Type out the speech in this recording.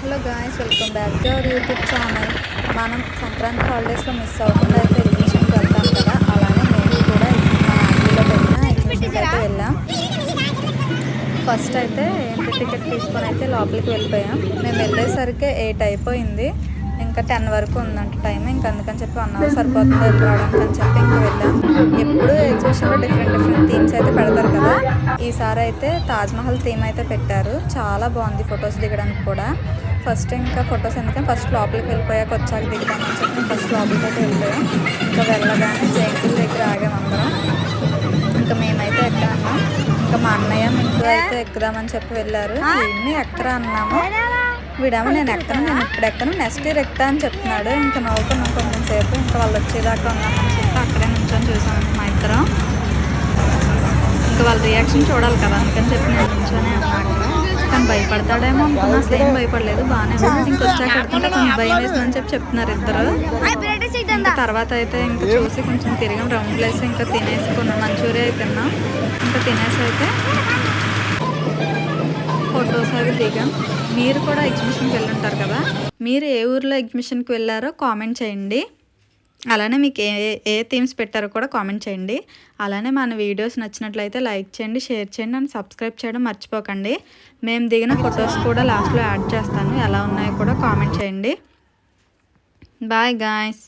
Hello guys, welcome back to our YouTube channel. మనం సంక్రాంతి హాలిడేస్లో miss అవ్వకుండా అయితే ఎగ్జిబిషన్కి వెళ్తాం కదా, అలానే మేము కూడా మా ఆంటీలో పెట్టిన ఎగ్జిబిషన్కి అయితే వెళ్ళాం. ఫస్ట్ అయితే ఎంట్రీ టికెట్ తీసుకొని అయితే లోపలికి వెళ్ళిపోయాం. మేము వెళ్ళేసరికి 8 అయిపోయింది, ఇంకా 10 వరకు ఉందంట టైం. ఇంకా అందుకని చెప్పి 1 అవర్ సరిపోతుంది రావడానికి అని చెప్పి ఇంకా వెళ్ళాం. ఎప్పుడు ఎగ్జిబిషన్లో డిఫరెంట్ థీమ్స్ అయితే పెడతారు కదా, ఈసారి అయితే తాజ్మహల్ థీమ్ అయితే పెట్టారు. చాలా బాగుంది ఫొటోస్ దిగడానికి కూడా. ఫస్ట్ ఇంకా ఫొటోస్ ఎందుకంటే ఫస్ట్ లోపలికి వెళ్ళిపోయాక వచ్చాక దిగుదామని చెప్పి ఫస్ట్ లోపలికి అయితే వెళ్ళిపోయాం. ఇంకా వెళ్ళగానే జైంటిల్ దగ్గర ఆగాం అందరం. ఇంకా మేమైతే ఎక్కడన్నాం, ఇంకా మా అన్నయ్య ఇంట్లో అయితే ఎక్కుదామని చెప్పి వెళ్ళారు. వీడిని ఎక్కరా అన్నాము, వీడేమో నేను ఇప్పుడు ఎక్కను నెక్స్ట్ ఇయర్ ఎక్కుతా అని చెప్తున్నాడు. ఇంకా నవ్వుకున్నాం కొంచెం సేపు. ఇంకా వాళ్ళు వచ్చేదాకా ఉన్నామని చెప్పి అక్కడే నుంచొని చూసాను మా ఇద్దరం. ఇంకా వాళ్ళ రియాక్షన్ చూడాలి కదా, అందుకని చెప్పి నేను నుంచొని అన్నాడు. కానీ భయపడతాడేమో అనుకున్నా, అసలు ఏం భయపడలేదు, బాగానే ఉంది. ఇంకొచ్చాక పెడుతుంటే కొంచెం భయం వేసిందని చెప్పి చెప్తున్నారు ఇద్దరు. ఇంకా తర్వాత అయితే ఇంకా చూసి కొంచెం తిరిగాం రౌండ్ ప్లేస్. ఇంకా తినేసి కొన్ని మంచూరియా అయితే తిన్నాం. ఇంకా తినేసి అయితే ఫొటోస్ అవి దిగాం. మీరు కూడా ఎగ్జిబిషన్కి వెళ్ళుంటారు కదా, మీరు ఏ ఊర్లో ఎగ్జిబిషన్కి వెళ్ళారో కామెంట్ చేయండి. అలానే మీకు ఏ థీమ్స్ పెట్టారో కూడా కామెంట్ చేయండి. అలానే మన వీడియోస్ నచ్చినట్లయితే లైక్ చేయండి, షేర్ చేయండి అండ్ సబ్స్క్రైబ్ చేయడం మర్చిపోకండి. మేము దిగిన ఫొటోస్ కూడా లాస్ట్లో యాడ్ చేస్తాను, ఎలా ఉన్నాయో కూడా కామెంట్ చేయండి. Bye guys.